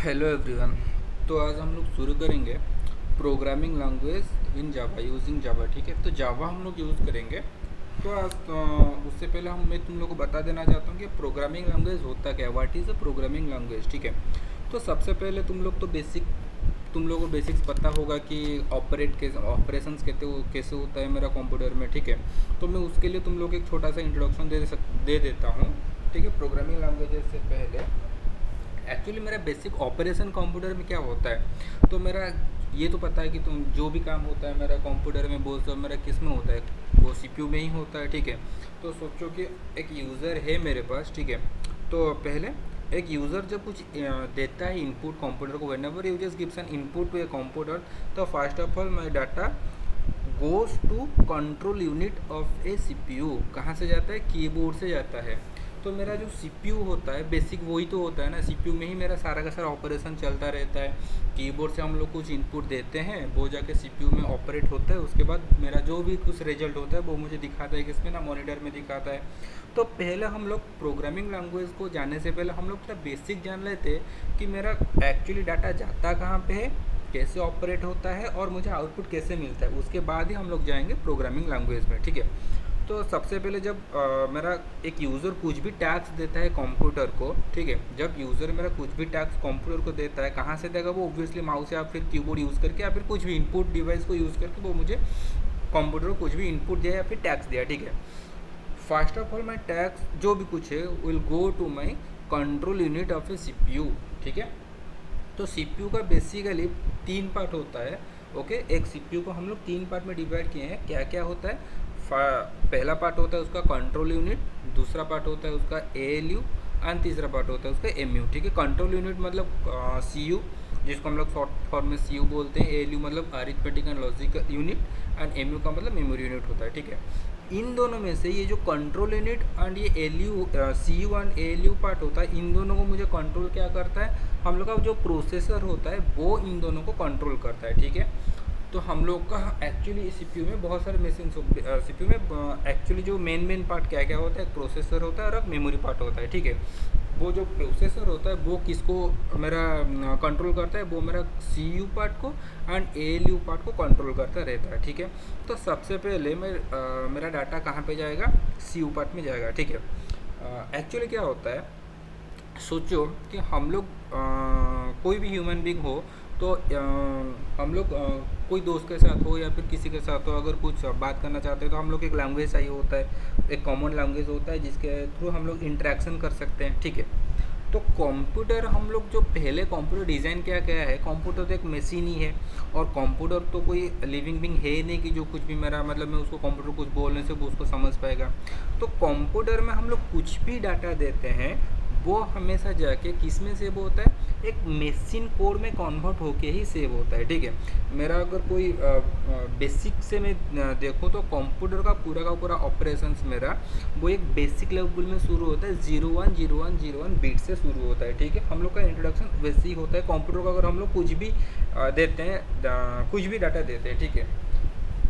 Hello everyone. तो आज हम लोग शुरू करेंगे programming language in Java using Java. ठीक है, तो जावा हम लोग यूज़ करेंगे। तो आज उससे पहले मैं तुम लोग को बता देना चाहता हूँ कि प्रोग्रामिंग लैंग्वेज होता क्या है, what is a programming language. ठीक है, तो सबसे पहले तुम लोगों को बेसिक्स पता होगा कि ऑपरेशंस कैसे होता है मेरा कंप्यूटर में। ठीक है, तो मैं उसके लिए तुम लोग को एक छोटा सा इंट्रोडक्शन दे देता हूँ। ठीक है, प्रोग्रामिंग लैंग्वेजेस से पहले एक्चुअली मेरा बेसिक ऑपरेशन कंप्यूटर में क्या होता है, तो मेरा ये तो पता है कि तुम जो भी काम होता है मेरा कंप्यूटर में वो सब मेरा किस में होता है, वो सीपीयू में ही होता है। ठीक है, तो सोचो कि एक यूज़र है मेरे पास। ठीक है, तो पहले एक यूज़र जब कुछ देता है इनपुट कंप्यूटर को, whenever users gives an input to a computer, तो first of all my data goes to control unit of a CPU. कहाँ से जाता है? कीबोर्ड से जाता है। तो मेरा जो सीपीयू होता है बेसिक वही तो होता है ना, सीपीयू में ही मेरा सारा का सारा ऑपरेशन चलता रहता है। कीबोर्ड से हम लोग कुछ इनपुट देते हैं, वो जाके सीपीयू में ऑपरेट होता है। उसके बाद मेरा जो भी कुछ रिजल्ट होता है वो मुझे दिखाता है किसमें ना, मॉनिटर में दिखाता है। तो पहले हम लोग प्रोग्रामिंग लैंग्वेज को जानने से पहले हम लोग थोड़ा बेसिक जान लेते कि मेरा एक्चुअली डाटा जाता कहाँ पे है, कैसे ऑपरेट होता है और मुझे आउटपुट कैसे मिलता है। उसके बाद ही हम लोग जाएंगे प्रोग्रामिंग लैंग्वेज में। ठीक है, तो सबसे पहले जब मेरा एक यूज़र कुछ भी टैक्स देता है कंप्यूटर को, ठीक है, जब यूज़र मेरा कुछ भी टैक्स कंप्यूटर को देता है, कहाँ से देगा वो? ऑब्वियसली माउस या फिर कीबोर्ड यूज़ करके या फिर कुछ भी इनपुट डिवाइस को यूज़ करके वो मुझे कंप्यूटर को कुछ भी इनपुट दिया या फिर टैक्स दिया। ठीक है, फर्स्ट ऑफ ऑल माई टैक्स जो भी कुछ है will go to my control unit of a CPU. ठीक है, तो सीपीयू का बेसिकली तीन पार्ट होता है। ओके, एक सीपीयू को हम लोग तीन पार्ट में डिवाइड किए हैं। क्या क्या होता है? पहला पार्ट होता है उसका कंट्रोल यूनिट, दूसरा पार्ट होता है उसका एएलयू एंड तीसरा पार्ट होता है उसका एमयू। ठीक है, कंट्रोल यूनिट मतलब सीयू, जिसको हम लोग शॉर्ट फॉर्म में सीयू बोलते हैं। एएलयू मतलब arithmetic and logic unit and MU का मतलब मेमोरी यूनिट होता है। ठीक है, इन दोनों में से ये जो कंट्रोल यूनिट एंड ये LU CU and ALU part होता है, इन दोनों को मुझे कंट्रोल क्या करता है? हम लोग का जो प्रोसेसर होता है वो इन दोनों को कंट्रोल करता है। ठीक है, तो हम लोग का एक्चुअली सीपीयू में बहुत सारे मशीन, सीपीयू में एक्चुअली जो मेन पार्ट क्या क्या होता है? एक प्रोसेसर होता है और एक मेमोरी पार्ट होता है। ठीक है, वो जो प्रोसेसर होता है वो किसको मेरा कंट्रोल करता है? वो मेरा सीयू पार्ट को एंड एएलयू पार्ट को कंट्रोल करता रहता है। ठीक है, तो सबसे पहले मेरा डाटा कहाँ पे जाएगा? सीयू पार्ट में जाएगा। ठीक है, एक्चुअली क्या होता है, सोचो कि हम लोग कोई भी ह्यूमन बींग हो, तो हम लोग कोई दोस्त के साथ हो या फिर किसी के साथ हो, अगर कुछ बात करना चाहते हैं तो हम लोग एक लैंग्वेज चाहिए होता है, एक कॉमन लैंग्वेज होता है जिसके थ्रू हम लोग इंटरेक्शन कर सकते हैं। ठीक है, तो कंप्यूटर हम लोग जो पहले कंप्यूटर डिज़ाइन क्या क्या है, कंप्यूटर तो एक मशीन ही है और कंप्यूटर तो कोई लिविंग बिंग है ही नहीं कि जो कुछ भी मेरा मतलब मैं उसको कंप्यूटर कुछ बोलने से वो उसको समझ पाएगा। तो कंप्यूटर में हम लोग कुछ भी डाटा देते हैं वो हमेशा जाके किस में सेव होता है? एक मशीन कोड में कन्वर्ट होके ही सेव होता है। ठीक है, मेरा अगर कोई बेसिक से मैं देखूँ तो कंप्यूटर का पूरा ऑपरेशंस मेरा वो एक बेसिक लेवल में शुरू होता है, 010101 बीट से शुरू होता है। ठीक है, हम लोग का इंट्रोडक्शन वैसे ही होता है कंप्यूटर का। अगर हम लोग कुछ भी देते हैं, कुछ भी डाटा देते हैं, ठीक है,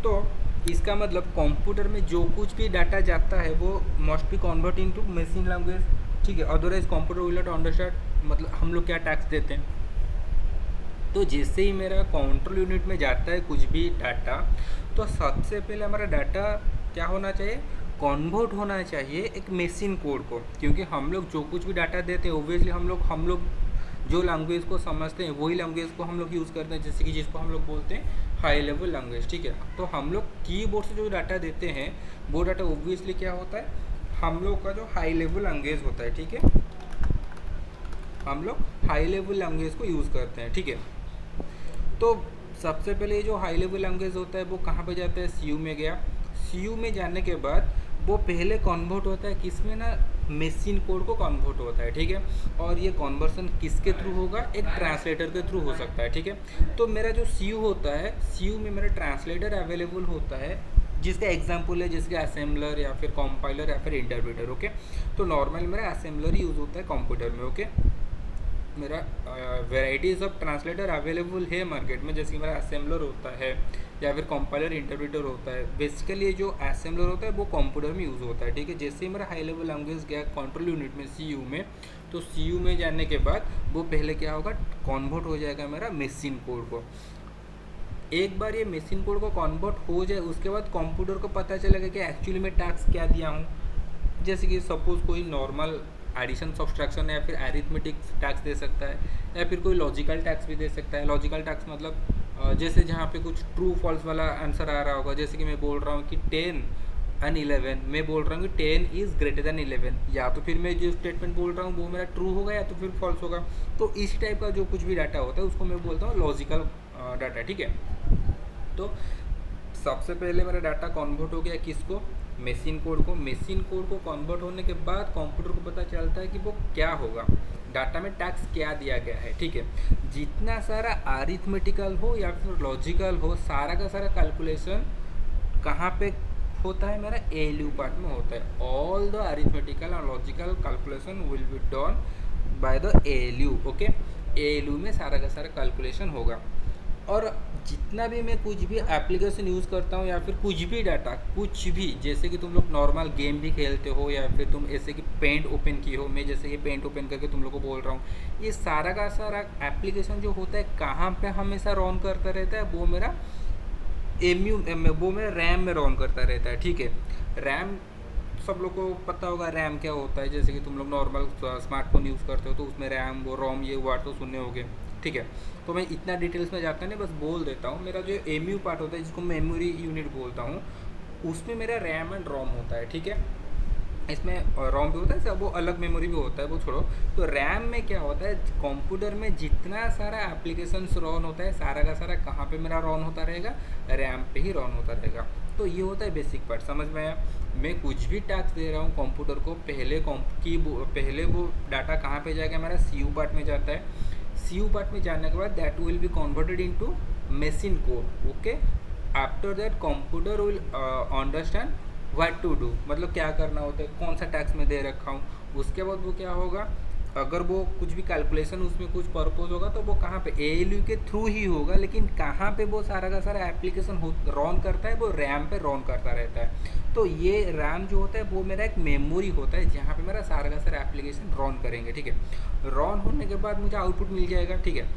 तो इसका मतलब कंप्यूटर में जो कुछ भी डाटा जाता है वो must be convert into machine language. ठीक है, otherwise computer will not understand मतलब हम लोग क्या टैक्स देते हैं। तो जैसे ही मेरा कंट्रोल यूनिट में जाता है कुछ भी डाटा, तो सबसे पहले हमारा डाटा क्या होना चाहिए? कन्वर्ट होना चाहिए एक मशीन कोड को, क्योंकि हम लोग जो कुछ भी डाटा देते हैं ओब्वियसली हम लोग जो लैंग्वेज को समझते हैं वही लैंग्वेज को हम लोग यूज़ करते हैं, जैसे कि जिसको हम लोग बोलते हैं हाई लेवल लैंग्वेज। ठीक है, तो हम लोग कीबोर्ड से जो डाटा देते हैं वो डाटा ओब्वियसली क्या होता है? हम लोग का जो हाई लेवल लैंग्वेज होता है। ठीक है, हम लोग हाई लेवल लैंग्वेज को यूज़ करते हैं। ठीक है, तो सबसे पहले ये जो हाई लेवल लैंग्वेज होता है वो कहाँ पे जाता है? सीयू में गया। सीयू में जाने के बाद वो पहले कन्वर्ट होता है किस में ना, मशीन कोड को कन्वर्ट होता है। ठीक है, और ये कन्वर्सन किसके थ्रू होगा? एक ट्रांसलेटर के थ्रू हो सकता है। ठीक है, तो मेरा जो सीयू होता है, सीयू में मेरा ट्रांसलेटर अवेलेबल होता है जिसका एग्जाम्पल है जिसके असेंबलर या फिर कंपाइलर या फिर इंटरप्रेटर। ओके, तो नॉर्मल मेरा असेंबलर ही यूज़ होता है कंप्यूटर में। ओके, मेरा वेराइटीज़ ऑफ ट्रांसलेटर अवेलेबल है मार्केट में, जैसे कि मेरा असेंबलर होता है या फिर कंपाइलर इंटरप्रेटर होता है। बेसिकली ये जो असेंबलर होता है वो कंप्यूटर में यूज़ होता है। ठीक है, जैसे ही मेरा हाई लेवल लैंग्वेज गया कंट्रोल यूनिट में सीयू में, तो सी यू में जाने के बाद वो पहले क्या होगा, कन्वर्ट हो जाएगा मेरा मशीन कोड को। एक बार ये मशीन कोड को कन्वर्ट हो जाए उसके बाद कंप्यूटर को पता चलेगा कि एक्चुअली मैं टास्क क्या दिया हूँ। जैसे कि सपोज कोई नॉर्मल एडिशन सब्सट्रैक्शन या फिर अरिथमेटिक टैक्स दे सकता है, या फिर कोई लॉजिकल टैक्स भी दे सकता है। लॉजिकल टैक्स मतलब जैसे जहाँ पे कुछ ट्रू फॉल्स वाला आंसर आ रहा होगा, जैसे कि मैं बोल रहा हूँ कि 10 एंड 11, मैं बोल रहा हूँ कि 10 इज़ ग्रेटर देन 11, या तो फिर मैं जो स्टेटमेंट बोल रहा हूँ वो मेरा ट्रू होगा या तो फिर फॉल्स होगा। तो इस टाइप का जो कुछ भी डाटा होता है उसको मैं बोलता हूँ लॉजिकल डाटा, ठीक है। तो सबसे पहले मेरा डाटा कन्वर्ट हो गया किसको, मशीन कोड को। मशीन कोड को कन्वर्ट होने के बाद कंप्यूटर को पता चलता है कि वो क्या होगा, डाटा में टैक्स क्या दिया गया है, ठीक है। जितना सारा अरिथमेटिकल हो या फिर लॉजिकल हो, सारा का सारा कैलकुलेशन कहाँ पे होता है, मेरा एएलयू पार्ट में होता है। All the arithmetical and logical calculation will be done by the ALU, okay. ALU में सारा का सारा कैलकुलेशन होगा। और जितना भी मैं कुछ भी एप्लीकेशन यूज़ करता हूँ या फिर कुछ भी डाटा, कुछ भी, जैसे कि तुम लोग नॉर्मल गेम भी खेलते हो या फिर तुम ऐसे कि पेंट ओपन की हो, मैं जैसे कि पेंट ओपन करके तुम लोग को बोल रहा हूँ, ये सारा का सारा एप्लीकेशन जो होता है कहाँ पे हमेशा रन करता रहता है, वो मेरा वो मेरा रैम में रन करता रहता है, ठीक है। रैम सब लोग को पता होगा रैम क्या होता है, जैसे कि तुम लोग नॉर्मल स्मार्टफोन यूज़ करते हो तो उसमें रैम वो रोम ये वर्ड तो सुनने होंगे, ठीक है। तो मैं इतना डिटेल्स में जाता नहीं, बस बोल देता हूँ। मेरा जो एमयू पार्ट होता है जिसको मेमोरी यूनिट बोलता हूँ, उसमें मेरा रैम एंड रोम होता है, ठीक है। इसमें रोम भी होता है, सब वो अलग मेमोरी भी होता है, वो छोड़ो। तो रैम में क्या होता है, कंप्यूटर में जितना सारा एप्लीकेशन रन होता है सारा का सारा कहाँ पे मेरा रन होता रहेगा, रैम पे ही रन होता रहेगा। तो ये होता है बेसिक पार्ट, समझ में आया। मैं कुछ भी टास्क दे रहा हूँ कंप्यूटर को, पहले वो डाटा कहाँ पे जाएगा, मेरा सी यू पार्ट में जाता है। सी यू पार्ट में जाने के बाद that will be converted into machine code, okay. After that computer will understand what to do, मतलब क्या करना होता है, कौन सा टैक्स में दे रखा हूँ। उसके बाद वो क्या होगा, अगर वो कुछ भी कैलकुलेशन उसमें कुछ पर्पस होगा तो वो कहाँ पे, एएलयू के थ्रू ही होगा, लेकिन कहाँ पे वो सारा का सारा एप्लीकेशन रन करता है, वो रैम पे रन करता रहता है। तो ये रैम जो होता है वो मेरा एक मेमोरी होता है जहाँ पे मेरा सारा का सारा एप्लीकेशन रन करेंगे, ठीक है। रन होने के बाद मुझे आउटपुट मिल जाएगा, ठीक है।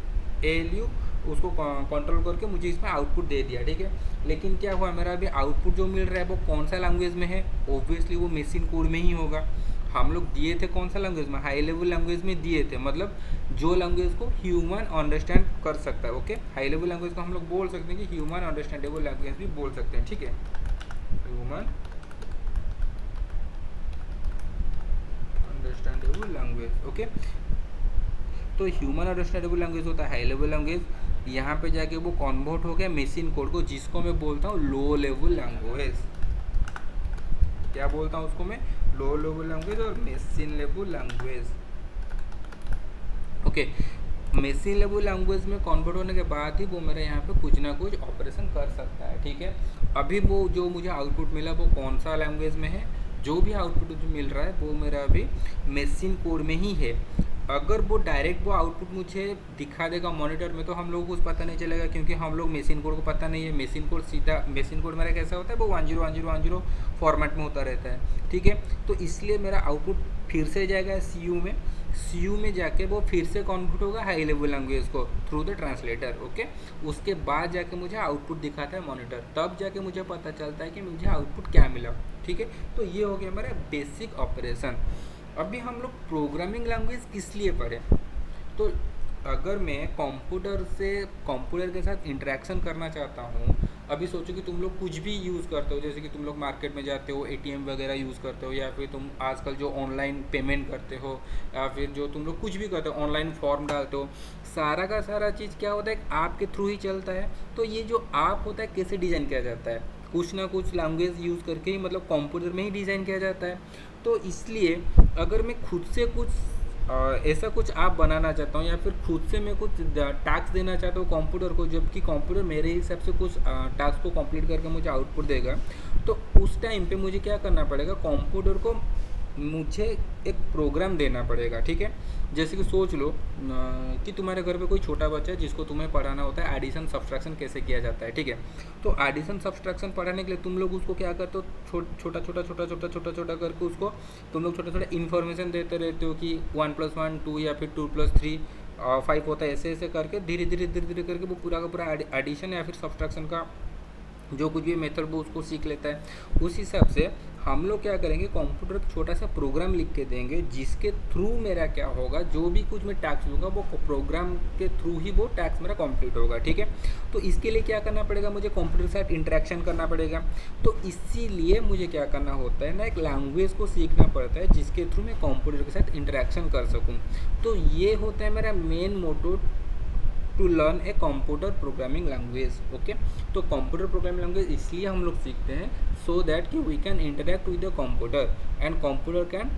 एएलयू उसको कंट्रोल करके मुझे इसमें आउटपुट दे दिया, ठीक है। लेकिन क्या हुआ, मेरा अभी आउटपुट जो मिल रहा है वो कौन सा लैंग्वेज में है, ऑब्वियसली वो मशीन कोड में ही होगा। हम लोग दिए थे कौन सा लैंग्वेज में, हाई लेवल लैंग्वेज में दिए थे, मतलब जो लैंग्वेज को ह्यूमन अंडरस्टैंड कर सकता है, ओके। हाई लेवल लैंग्वेज को हम लोग बोल सकते हैं कि ह्यूमन अंडरस्टैंडेबल लैंग्वेज भी बोल सकते हैं, ठीक है। Human understandable language, okay. तो ह्यूमन अंडरस्टैंडेबल लैंग्वेज होता है हाई लेवल लैंग्वेज। यहाँ पे जाके वो कन्वर्ट हो गया मशीन कोड को, जिसको मैं बोलता हूँ लो लेवल लैंग्वेज। क्या बोलता हूँ उसको मैं, लो लेवल लैंग्वेज और machine level language, okay. Machine level language में कन्वर्ट होने के बाद ही वो मेरे यहाँ पे कुछ ना कुछ ऑपरेशन कर सकता है, ठीक है। अभी वो जो मुझे आउटपुट मिला वो कौन सा लैंग्वेज में है, जो भी आउटपुट मिल रहा है वो मेरा अभी मशीन कोड में ही है। अगर वो डायरेक्ट वो आउटपुट मुझे दिखा देगा मॉनिटर में तो हम लोगों को कुछ पता नहीं चलेगा, क्योंकि हम लोग मशीन कोड को पता नहीं है। मशीन कोड सीधा, मशीन कोड मेरा कैसा होता है, वो 101010 फॉर्मेट में होता रहता है, ठीक है। तो इसलिए मेरा आउटपुट फिर से जाएगा सीयू में, सीयू में जाके वो फिर से कन्वर्ट होगा हाई लेवल लैंग्वेज को थ्रू द ट्रांसलेटर, ओके। उसके बाद जाके मुझे आउटपुट दिखाता है मॉनिटर, तब जाके मुझे पता चलता है कि मुझे आउटपुट क्या मिला, ठीक है। तो ये हो गया मेरा बेसिक ऑपरेशन। अभी हम लोग प्रोग्रामिंग लैंग्वेज किस लिए पढ़े, तो अगर मैं कंप्यूटर के साथ इंटरेक्शन करना चाहता हूँ, अभी सोचो कि तुम लोग कुछ भी यूज़ करते हो, जैसे कि तुम लोग मार्केट में जाते हो, एटीएम वगैरह यूज़ करते हो, या फिर तुम आजकल जो ऑनलाइन पेमेंट करते हो, या फिर जो तुम लोग कुछ भी करते हो, ऑनलाइन फॉर्म डालते हो, सारा का सारा चीज़ क्या होता है, ऐप के थ्रू ही चलता है। तो ये जो ऐप होता है कैसे डिज़ाइन किया जाता है, कुछ ना कुछ लैंग्वेज यूज़ करके ही, मतलब कंप्यूटर में ही डिज़ाइन किया जाता है। तो इसलिए अगर मैं खुद से कुछ ऐसा कुछ ऐप बनाना चाहता हूँ, या फिर खुद से मैं कुछ टास्क देना चाहता हूँ कंप्यूटर को, जबकि कंप्यूटर मेरे हिसाब से कुछ टास्क को कंप्लीट करके मुझे आउटपुट देगा, तो उस टाइम पे मुझे क्या करना पड़ेगा, कंप्यूटर को मुझे एक प्रोग्राम देना पड़ेगा, ठीक है। जैसे कि सोच लो कि तुम्हारे घर पे कोई छोटा बच्चा है जिसको तुम्हें पढ़ाना होता है एडिशन सब्सट्रैक्शन कैसे किया जाता है, ठीक है। तो एडिशन सब्सट्रैक्शन पढ़ाने के लिए तुम लोग उसको क्या करते हो, छोटा छोटा छोटा छोटा छोटा छोटा करके उसको तुम लोग छोटा छोटा इन्फॉर्मेशन देते रहते हो कि 1+1 2 या फिर 2+3 5 होता है, ऐसे ऐसे करके धीरे धीरे धीरे धीरे करके वो पूरा का पूरा एडिशन या फिर सब्सट्रैक्शन का जो कुछ भी मेथड वो उसको सीख लेता है। उस हिसाब से हम लोग क्या करेंगे, कंप्यूटर एक छोटा सा प्रोग्राम लिख के देंगे जिसके थ्रू मेरा क्या होगा, जो भी कुछ मैं टैक्स लूँगा वो प्रोग्राम के थ्रू ही वो टैक्स मेरा कंप्लीट होगा, ठीक है। तो इसके लिए क्या करना पड़ेगा, मुझे कंप्यूटर के साथ इंटरेक्शन करना पड़ेगा। तो इसीलिए मुझे क्या करना होता है ना, एक लैंग्वेज को सीखना पड़ता है जिसके थ्रू मैं कंप्यूटर के साथ इंटरेक्शन कर सकूँ। तो ये होता है मेरा main motto to learn a computer programming language, okay. तो कंप्यूटर प्रोग्रामिंग लैंग्वेज इसलिए हम लोग सीखते हैं सो दैट कि we can interact with the computer and computer can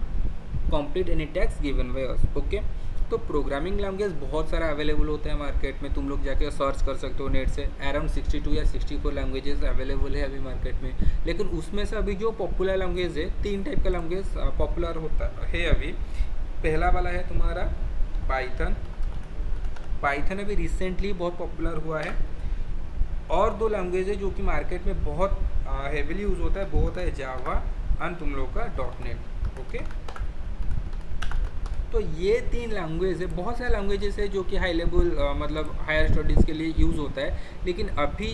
complete any टैक्स गिवन बाय अस, ओके। तो प्रोग्रामिंग लैंग्वेज बहुत सारा अवेलेबल होता है मार्केट में, तुम लोग जाके सर्च कर सकते हो नेट से। अराउंड 62 या 64 लैंग्वेजेस अवेलेबल है अभी मार्केट में। लेकिन उसमें से अभी जो पॉपुलर लैंग्वेज है, 3 टाइप का लैंग्वेज पॉपुलर होता है अभी। पहला वाला है तुम्हारा पाइथन। पाइथन अभी रिसेंटली बहुत पॉपुलर हुआ है। और 2 लैंग्वेज है जो कि मार्केट में बहुत हेविली यूज़ होता है, वो होता है जावा एंड तुम लोग का .NET, ओके। तो ये 3 लैंग्वेज है। बहुत सारे लैंग्वेजेस है जो कि हाई लेवल मतलब हायर स्टडीज़ के लिए यूज़ होता है, लेकिन अभी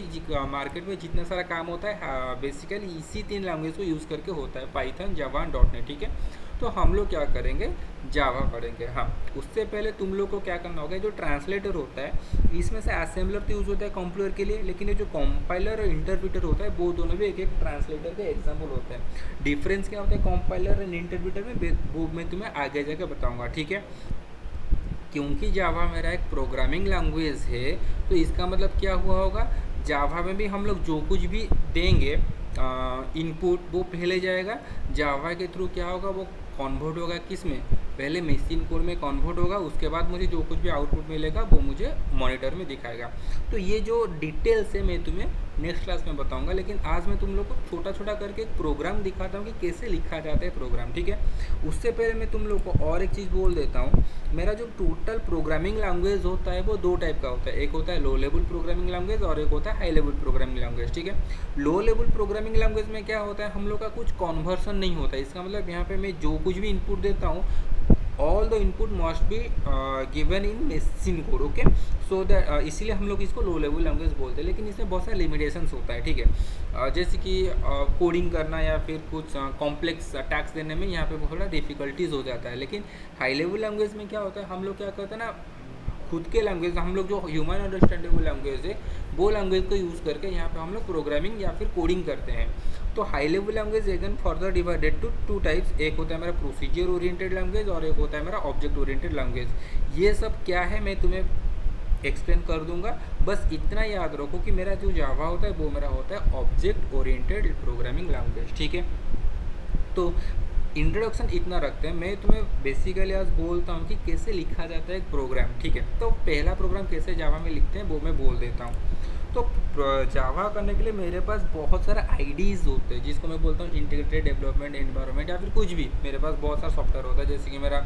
मार्केट में जितना सारा काम होता है बेसिकली इसी 3 लैंग्वेज को यूज़ करके होता है, पाइथन, जावा एंड .NET, ठीक है। तो हम लोग क्या करेंगे, जावा पढ़ेंगे। हाँ, उससे पहले तुम लोग को क्या करना होगा, जो ट्रांसलेटर होता है इसमें से असेंबलर तो यूज़ होता है कंप्यूटर के लिए, लेकिन ये जो कंपाइलर और इंटरप्रीटर होता है वो दोनों भी एक एक ट्रांसलेटर के एग्जाम्पल होते हैं। डिफरेंस क्या होता है कंपाइलर एंड इंटरप्रीटर में, वो मैं तुम्हें आगे जाकर बताऊँगा, ठीक है। क्योंकि जावा मेरा एक प्रोग्रामिंग लैंग्वेज है तो इसका मतलब क्या हुआ होगा, जावा में भी हम लोग जो कुछ भी देंगे इनपुट वो पहले जाएगा जावा के थ्रू, क्या होगा वो कन्वर्ट होगा किस में, पहले मशीन कोड में कन्वर्ट होगा, उसके बाद मुझे जो कुछ भी आउटपुट मिलेगा वो मुझे मॉनिटर में दिखाएगा। तो ये जो डिटेल्स है मैं तुम्हें नेक्स्ट क्लास में बताऊंगा, लेकिन आज मैं तुम लोग को छोटा छोटा करके एक प्रोग्राम दिखाता हूँ कि कैसे लिखा जाता है प्रोग्राम, ठीक है। उससे पहले मैं तुम लोग को और एक चीज़ बोल देता हूँ, मेरा जो टोटल प्रोग्रामिंग लैंग्वेज होता है वो 2 टाइप का होता है। एक होता है लो लेवल प्रोग्रामिंग लैंग्वेज और एक होता है हाई लेवल प्रोग्रामिंग लैंग्वेज, ठीक है। लो लेवल प्रोग्रामिंग लैंग्वेज में क्या होता है, हम लोग का कुछ कन्वर्सन नहीं होता है। इसका मतलब यहाँ पे मैं जो कुछ भी इनपुट देता हूँ all the input must be given in machine code, okay. So that इसीलिए हम लोग इसको लो लेवल लैंग्वेज बोलते हैं, लेकिन इसमें बहुत सारे लिमिटेशंस होता है, ठीक है। जैसे कि कोडिंग करना या फिर कुछ कॉम्प्लेक्स टैक्स देने में यहाँ पे थोड़ा डिफिकल्टीज हो जाता है। लेकिन हाई लेवल लैंग्वेज में क्या होता है, हम लोग क्या करते हैं ना, खुद के लैंग्वेज हम लोग जो ह्यूमन अंडरस्टैंडेबल लैंग्वेज है वो लैंग्वेज को यूज़ करके यहाँ पे हम लोग प्रोग्रामिंग या फिर कोडिंग करते हैं। तो high level language again further divided to 2 types, एक होता है मेरा प्रोसीजर ओरिएंटेड लैंग्वेज और एक होता है मेरा ऑब्जेक्ट ओरिएंटेड लैंग्वेज। ये सब क्या है मैं तुम्हें एक्सप्लेन कर दूंगा, बस इतना याद रखो कि मेरा जो जावा होता है वो मेरा होता है ऑब्जेक्ट ओरिएंटेड प्रोग्रामिंग लैंग्वेज, ठीक है। तो इंट्रोडक्शन इतना रखते हैं, मैं तुम्हें बेसिकली आज बोलता हूँ कि कैसे लिखा जाता है एक प्रोग्राम, ठीक है। तो पहला प्रोग्राम कैसे जावा में लिखते हैं वो मैं बोल देता हूँ। तो जावा करने के लिए मेरे पास बहुत सारे आईडीज़ होते हैं जिसको मैं बोलता हूँ इंटीग्रेटेड डेवलपमेंट एनवायरनमेंट या फिर कुछ भी। मेरे पास बहुत सारा सॉफ्टवेयर होता है, जैसे कि मेरा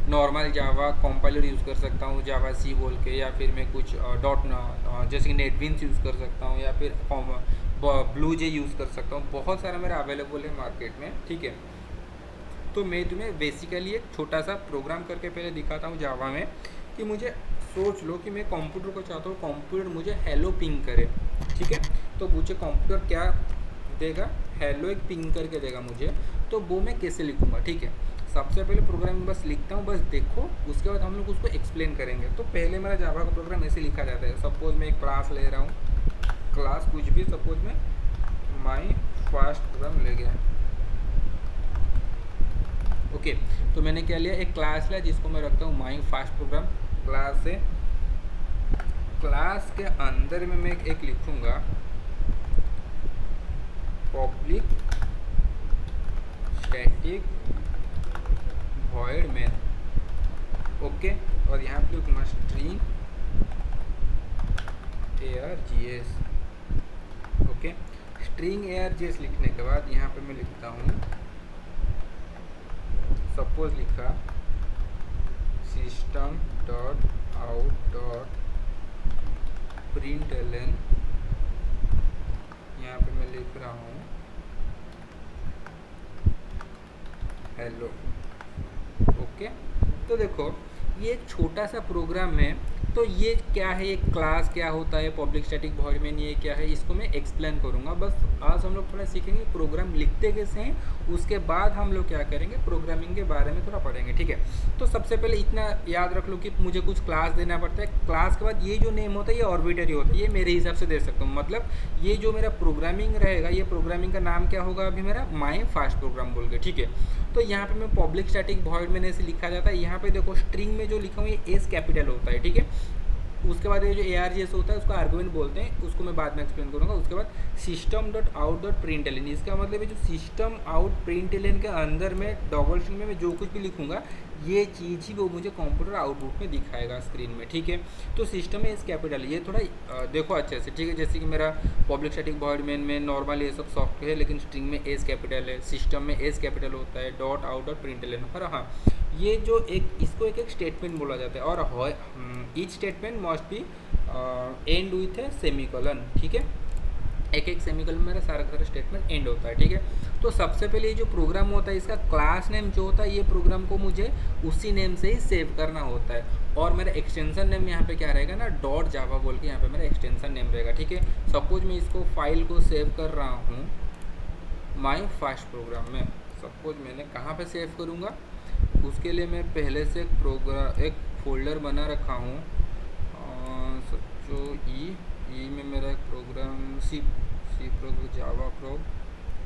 नॉर्मल जावा कंपाइलर यूज़ कर सकता हूँ जावा सी बोल के, या फिर मैं कुछ जैसे कि नेटबीन्स यूज़ कर सकता हूँ या फिर ब्लू जे यूज़ कर सकता हूँ। बहुत सारा मेरा अवेलेबल है मार्केट में, ठीक है। तो मैं तुम्हें बेसिकली एक छोटा सा प्रोग्राम करके पहले दिखाता हूँ जावा में, कि मुझे सोच लो कि मैं कंप्यूटर को चाहता हूँ कंप्यूटर मुझे हेलो पिंग करे, ठीक है। तो मुझे कंप्यूटर क्या देगा, हेलो एक पिंग करके देगा मुझे, तो वो मैं कैसे लिखूँगा, ठीक है। सबसे पहले प्रोग्राम में बस लिखता हूँ, बस देखो, उसके बाद हम लोग उसको एक्सप्लेन करेंगे। तो पहले मेरा जावा का प्रोग्राम ऐसे लिखा जाता है। सपोज मैं एक क्लास ले रहा हूँ, क्लास कुछ भी, सपोज मैं माई फर्स्ट प्रोग्राम ले गया, ओके। तो मैंने क्या लिया, एक क्लास लिया जिसको मैं रखता हूँ माई फर्स्ट प्रोग्राम। क्लास है, क्लास के अंदर में मैं एक लिखूँगा public static void main, okay. और यहाँ पे लिखूँगा string args, okay. String args लिखने के बाद यहाँ पे मैं लिखता हूँ सपोज लिखा system dot out dot println, यहाँ पे मैं लिख रहा हूँ हेलो। ओके, तो देखो ये एक छोटा सा प्रोग्राम है। तो ये क्या है, ये क्लास क्या होता है, पब्लिक स्टैटिक वॉइड मेन ये क्या है, इसको मैं एक्सप्लेन करूँगा। बस आज हम लोग थोड़ा सीखेंगे प्रोग्राम लिखते कैसे हैं, उसके बाद हम लोग क्या करेंगे, प्रोग्रामिंग के बारे में थोड़ा पढ़ेंगे, ठीक है। तो सबसे पहले इतना याद रख लो कि मुझे कुछ क्लास देना पड़ता है। क्लास के बाद ये जो नेम होता है ये ऑर्बिटरी होता है, ये मेरे हिसाब से दे सकता हूँ। मतलब ये जो मेरा प्रोग्रामिंग रहेगा, ये प्रोग्रामिंग का नाम क्या होगा अभी मेरा, माई फास्ट प्रोग्राम बोल के, ठीक है। तो यहाँ पे मैं पब्लिक स्टैटिक वॉइड मेन ऐसे लिखा जाता है। यहाँ पे देखो स्ट्रिंग में जो लिखा हूँ ये एस कैपिटल होता है, ठीक है। उसके बाद ये जो ARGS होता है उसको आर्गुमेंट बोलते हैं, उसको मैं बाद में एक्सप्लेन करूँगा। उसके बाद system dot out dot println, इसका मतलब है जो सिस्टम आउट प्रिंटलन के अंदर में डबल स्ट्रिंग में मैं जो कुछ भी लिखूंगा ये चीज़ ही वो मुझे कंप्यूटर आउटपुट में दिखाएगा स्क्रीन में, ठीक है। तो सिस्टम में एस कैपिटल, ये थोड़ा देखो अच्छे से, ठीक है। जैसे कि मेरा पब्लिक स्टैटिक वॉइड मेन में नॉर्मल ये सब सॉफ्टवेयर है, लेकिन स्ट्रिंग में एस कैपिटल है, सिस्टम में एस कैपिटल होता है, डॉट आउट डॉट प्रिंटलन। और हाँ, ये जो एक इसको एक स्टेटमेंट बोला जाता है, और each statement must be and with A semicolon, ठीक है। एक सेमीकोलन में मेरा सारा स्टेटमेंट एंड होता है, ठीक है। तो सबसे पहले ये जो प्रोग्राम होता है इसका क्लास नेम जो होता है, ये प्रोग्राम को मुझे उसी नेम से ही सेव करना होता है। और मेरा एक्सटेंशन नेम यहाँ पे क्या रहेगा ना, डॉट जावा बोल के यहाँ पे मेरा एक्सटेंशन नेम रहेगा, ठीक है। सपोज मैं इसको फाइल को सेव कर रहा हूँ माई फास्ट प्रोग्राम में, सपोज मैंने कहाँ पे सेव करूँगा, उसके लिए मैं पहले से एक फोल्डर बना रखा हूँ, जो ई में मेरा एक प्रोग्राम सी प्रोग जावा प्रोग,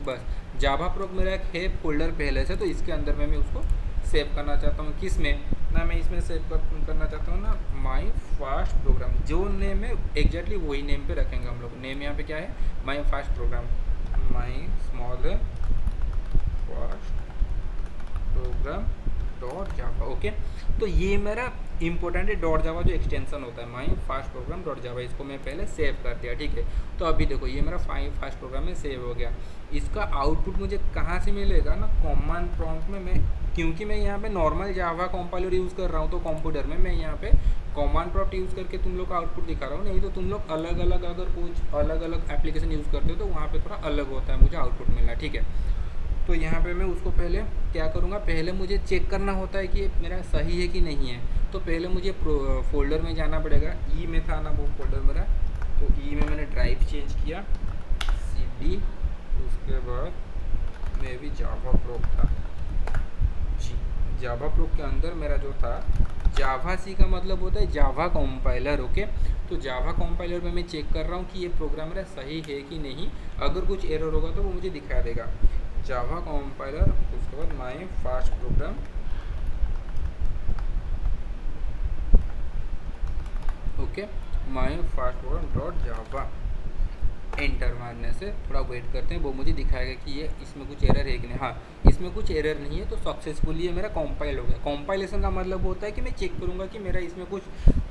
बस जावा प्रोग मेरा एक है फोल्डर पहले से, तो इसके अंदर में मैं उसको सेव करना चाहता हूँ। किस में ना, मैं इसमें सेव करना चाहता हूँ ना माई फास्ट प्रोग्राम, जो नेम है एग्जैक्टली वही नेम पे रखेंगे हम लोग। नेम यहाँ पे क्या है, my first program, my small first program dot Java. Okay, तो ये मेरा इंपॉर्टेंट है डॉट जावा जो एक्सटेंशन होता है, my first program dot Java, इसको मैं पहले सेव कर दिया, ठीक है। तो अभी देखो ये मेरा फास्ट प्रोग्राम में सेव हो गया। इसका आउटपुट मुझे कहाँ से मिलेगा ना, कमांड प्रॉम्प्ट में। मैं क्योंकि मैं यहाँ पे नॉर्मल जावा कंपाइलर यूज़ कर रहा हूँ, तो कंप्यूटर में मैं यहाँ पे कमांड प्रॉम्प्ट यूज़ करके तुम लोग का आउटपुट दिखा रहा हूँ। नहीं तो तुम लोग अलग अलग अगर कुछ अलग अलग एप्लीकेशन यूज़ करते हो तो वहाँ पर थोड़ा अलग होता है मुझे आउटपुट मिलना, ठीक है। तो यहाँ पे मैं उसको पहले क्या करूँगा, पहले मुझे चेक करना होता है कि मेरा सही है कि नहीं है। तो पहले मुझे फोल्डर में जाना पड़ेगा, ई में था ना वो फोल्डर मेरा, तो ई में मैंने ड्राइव चेंज किया, CD, उसके बाद में भी जावा प्रोग था जी, जावा प्रोग के अंदर मेरा जो था जावा सी का मतलब होता है जावा कंपाइलर, ओके। तो जावा कंपाइलर में मैं चेक कर रहा हूँ कि ये प्रोग्राम मेरा सही है कि नहीं। अगर कुछ एरर होगा तो वो मुझे दिखा देगा, जावा कंपाइलर, उसके बाद my first program, okay, my first program dot Java. Enter मारने से थोड़ा वेट करते हैं, वो मुझे दिखाएगा कि ये इसमें कुछ एरर है कि नहीं। हाँ, इसमें कुछ एरर नहीं है, तो सक्सेसफुली ये मेरा कंपाइल हो गया। कंपाइलेशन का मतलब होता है कि मैं चेक करूँगा कि मेरा इसमें कुछ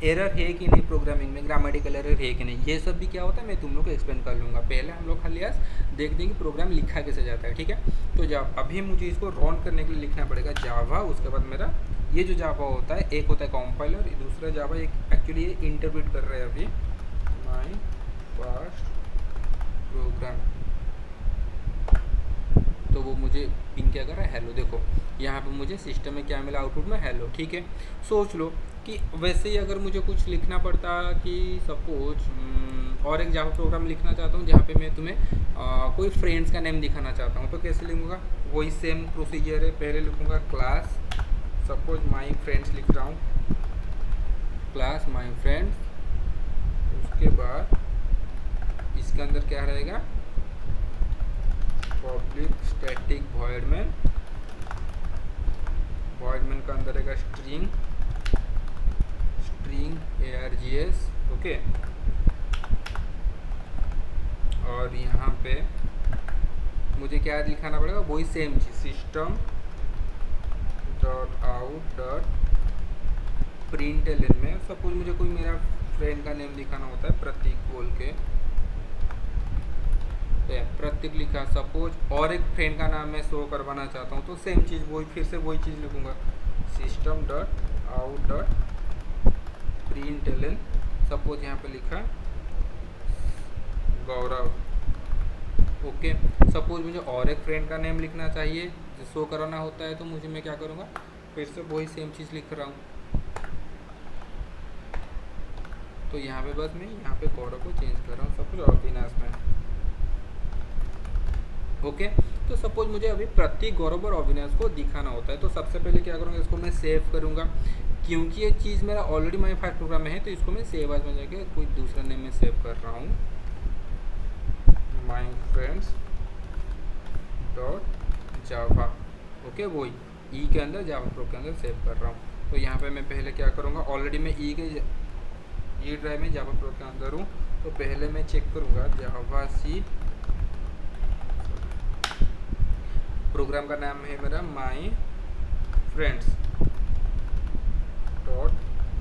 एरर है कि नहीं, प्रोग्रामिंग में ग्रामेटिकल एरर है कि नहीं। ये सब भी क्या होता है मैं तुम लोग को एक्सप्लेन कर लूँगा। पहले हम लोग खाली आज देख देंगे प्रोग्राम लिखा कैसे जाता है, ठीक है। तो जब अभी मुझे इसको रन करने के लिए लिखना पड़ेगा जावा, उसके बाद मेरा ये जो जावा होता है, एक होता है कंपाइलर, दूसरा जावा एक एक्चुअली ये इंटरप्रेट कर रहा है अभी, माई फास्ट प्रोग्राम, तो वो मुझे पिंग क्या कर रहा है, हेलो। देखो यहाँ पे मुझे सिस्टम में क्या मिला, आउटपुट में हेलो, ठीक है। सोच लो कि वैसे ही अगर मुझे कुछ लिखना पड़ता कि सपोज और एक जावा प्रोग्राम लिखना चाहता हूँ जहाँ पे मैं तुम्हें कोई फ्रेंड्स का नेम दिखाना चाहता हूँ, तो कैसे लिखूँगा, वही सेम प्रोसीजर है। पहले लिखूँगा क्लास, सपोज माई फ्रेंड्स लिख रहा हूँ, क्लास माई फ्रेंड्स, उसके बाद इसके अंदर क्या रहेगा, पब्लिक स्टैटिक वॉइड मेन का अंदर रहेगा स्ट्रिंग ARGS, ओके। और यहाँ पे मुझे क्या लिखाना पड़ेगा, वही सेम चीज, system dot out dot println में सपोज मुझे कोई मेरा फ्रेंड का नेम दिखाना होता है, प्रतीक बोल के, तो यहाँ प्रतीक लिखा। सपोज और एक फ्रेंड का नाम मैं शो करवाना चाहता हूँ तो सेम चीज़ वही, फिर से वही चीज़ लिखूँगा, system dot out dot println. Suppose यहाँ पे लिखा गौरव। ओके, सपोज मुझे और एक फ्रेंड का नेम लिखना चाहिए, शो कराना होता है तो मुझे मैं क्या करूँगा, फिर से वही सेम चीज़ लिख रहा हूँ। तो यहाँ पे बस मैं यहाँ पे गौरव को चेंज कर रहा हूँ सपोज अविनाश में। ओके, तो सपोज मुझे अभी प्रतीक, गौरव और अविनाश को दिखाना होता है तो सबसे पहले क्या करूँगा, इसको मैं सेव करूँगा। क्योंकि ये चीज़ मेरा ऑलरेडी माई फाइल प्रोग्राम में है तो इसको मैं सेव एज में जाके कोई दूसरा नेम में सेव कर रहा हूँ, माई फ्रेंड्स डॉट जावा। ओके, वही ई के अंदर जावा प्रो के अंदर सेव कर रहा हूँ। तो यहाँ पे मैं पहले क्या करूँगा, ऑलरेडी मैं ई ड्राइव में जावा प्रो के अंदर हूँ तो पहले मैं चेक करूँगा जावा सी, प्रोग्राम का नाम है मेरा माई फ्रेंड्स डॉट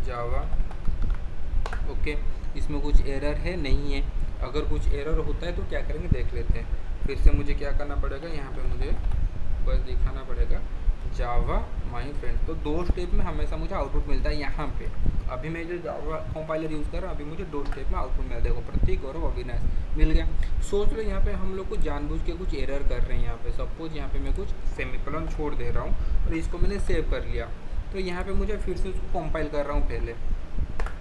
जावा। ओके, इसमें कुछ एरर है, नहीं है। अगर कुछ एरर होता है तो क्या करेंगे देख लेते हैं। फिर से मुझे क्या करना पड़ेगा, यहाँ पे मुझे बस दिखाना पड़ेगा जावा माई फ्रेंड्स। तो 2 स्टेप में हमेशा मुझे आउटपुट मिलता है। यहाँ पे अभी मैं जो जावा कंपाइलर यूज़ कर रहा हूँ, अभी मुझे 2 स्टेप में आउटपुट मिला। देखो प्रतीक और अविनाश मिल गया। सोच लो यहाँ पे हम लोग कुछ जानबूझ के कुछ एरर कर रहे हैं। यहाँ पे सपोज यहाँ पे मैं कुछ सेमीकोलन छोड़ दे रहा हूँ और इसको मैंने सेव कर लिया। तो यहाँ पे मुझे फिर से उसको कंपाइल कर रहा हूँ पहले,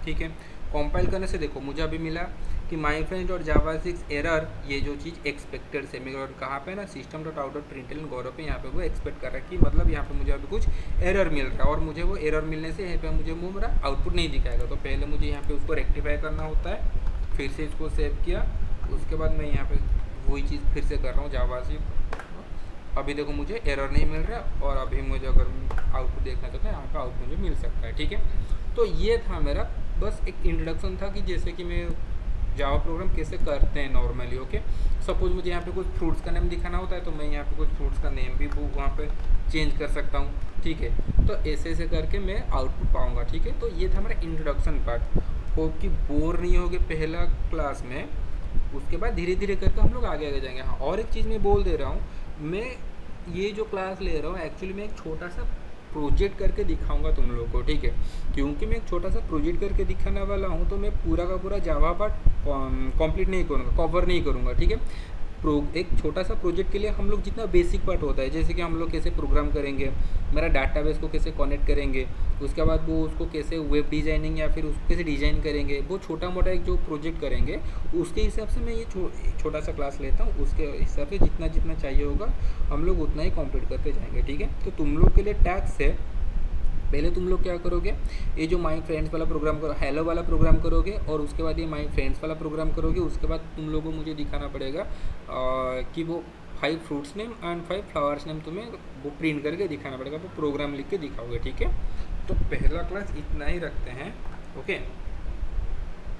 ठीक है। कंपाइल करने से देखो मुझे अभी मिला कि my friends dot Java 6 error, ये जो चीज़ एक्सपेक्टेड सेमीकोलन कहाँ पे ना, system dot out dot println Gaurav पे, यहाँ पे वो एक्सपेक्ट कर रहा है कि मतलब यहाँ पे मुझे अभी कुछ एरर मिल रहा है और मुझे वो एरर मिलने से यहाँ पे मुझे वो मेरा आउटपुट नहीं दिखाएगा। तो पहले मुझे यहाँ पे उसको रेक्टिफाई करना होता है। फिर से इसको सेव किया, उसके बाद मैं यहाँ पे वही चीज़ फिर से कर रहा हूँ जावा 6। अभी देखो मुझे एरर नहीं मिल रहा और अभी मुझे अगर आउटपुट देखना चाहता है यहाँ पे आउटपुट मुझे मिल सकता है, ठीक है। तो ये था मेरा बस एक इंट्रोडक्शन था कि जैसे कि मैं जावा प्रोग्राम कैसे करते हैं नॉर्मली। ओके, सपोज मुझे यहाँ पे कुछ फ्रूट्स का नेम दिखाना होता है तो मैं यहाँ पे कुछ फ्रूट्स का नेम भी वहाँ पे चेंज कर सकता हूँ, ठीक है। तो ऐसे ऐसे करके मैं आउटपुट पाऊँगा, ठीक है। तो ये था मेरा इंट्रोडक्शन पार्ट। होप कि बोर नहीं होगे पहला क्लास में, उसके बाद धीरे धीरे करके हम लोग आगे आगे जाएंगे। हाँ, और एक चीज़ मैं बोल दे रहा हूँ, मैं ये जो क्लास ले रहा हूँ एक्चुअली मैं एक छोटा सा प्रोजेक्ट करके दिखाऊंगा तुम लोगों को, ठीक है। क्योंकि मैं एक छोटा सा प्रोजेक्ट करके दिखाने वाला हूँ तो मैं पूरा का पूरा जावा पार्ट कंप्लीट नहीं करूँगा, कवर नहीं करूँगा, ठीक है। एक छोटा सा प्रोजेक्ट के लिए हम लोग जितना बेसिक पार्ट होता है, जैसे कि हम लोग कैसे प्रोग्राम करेंगे, मेरा डाटाबेस को कैसे कनेक्ट करेंगे, उसके बाद वो उसको कैसे वेब डिज़ाइनिंग या फिर उसको कैसे डिज़ाइन करेंगे, वो छोटा मोटा एक जो प्रोजेक्ट करेंगे उसके हिसाब से मैं ये छोटा सा क्लास लेता हूँ। उसके हिसाब से जितना जितना चाहिए होगा हम लोग उतना ही कंप्लीट करते जाएंगे, ठीक है। तो तुम लोग के लिए टैक्स है, पहले तुम लोग क्या करोगे, ये जो माई फ्रेंड्स वाला प्रोग्राम करो, हेलो वाला प्रोग्राम करोगे और उसके बाद ये माई फ्रेंड्स वाला प्रोग्राम करोगे। उसके बाद तुम लोगों को मुझे दिखाना पड़ेगा कि वो 5 fruits name and 5 flowers name तुम्हें वो प्रिंट करके दिखाना पड़ेगा, वो प्रोग्राम लिख के दिखाओगे, ठीक है। तो पहला क्लास इतना ही रखते हैं, ओके।